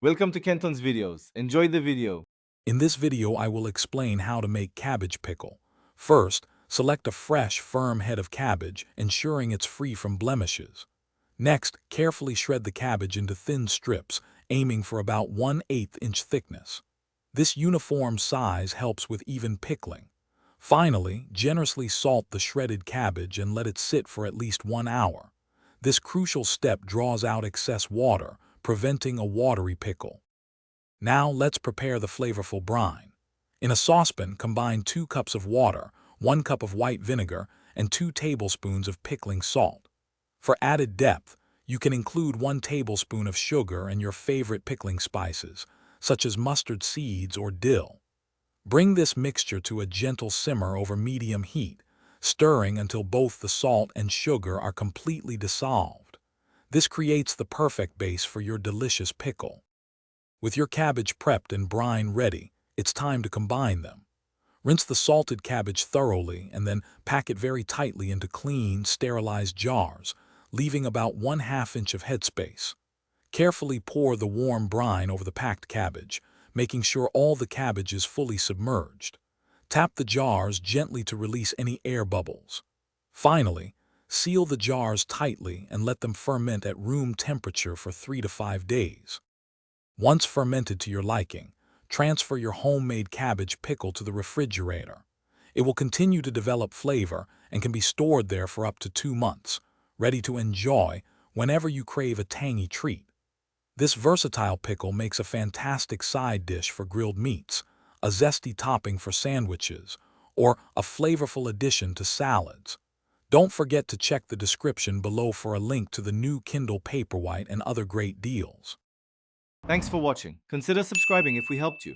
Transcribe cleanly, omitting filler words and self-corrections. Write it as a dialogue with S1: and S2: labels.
S1: Welcome to Kenton's videos. Enjoy the video.
S2: In this video, I will explain how to make cabbage pickle. First, select a fresh, firm head of cabbage, ensuring it's free from blemishes. Next, carefully shred the cabbage into thin strips, aiming for about 1/8 inch thickness. This uniform size helps with even pickling. Finally, generously salt the shredded cabbage and let it sit for at least 1 hour. This crucial step draws out excess water, preventing a watery pickle. Now let's prepare the flavorful brine. In a saucepan, combine 2 cups of water, 1 cup of white vinegar, and 2 tablespoons of pickling salt. For added depth, you can include 1 tablespoon of sugar and your favorite pickling spices, such as mustard seeds or dill. Bring this mixture to a gentle simmer over medium heat, stirring until both the salt and sugar are completely dissolved. This creates the perfect base for your delicious pickle. With your cabbage prepped and brine ready, it's time to combine them. Rinse the salted cabbage thoroughly and then pack it very tightly into clean, sterilized jars, leaving about 1/2 inch of headspace. Carefully pour the warm brine over the packed cabbage, making sure all the cabbage is fully submerged. Tap the jars gently to release any air bubbles. Finally, seal the jars tightly and let them ferment at room temperature for 3 to 5 days. Once fermented to your liking, transfer your homemade cabbage pickle to the refrigerator. It will continue to develop flavor and can be stored there for up to 2 months, ready to enjoy whenever you crave a tangy treat. This versatile pickle makes a fantastic side dish for grilled meats, a zesty topping for sandwiches, or a flavorful addition to salads. Don't forget to check the description below for a link to the new Kindle Paperwhite and other great deals.
S1: Thanks for watching. Consider subscribing if we helped you.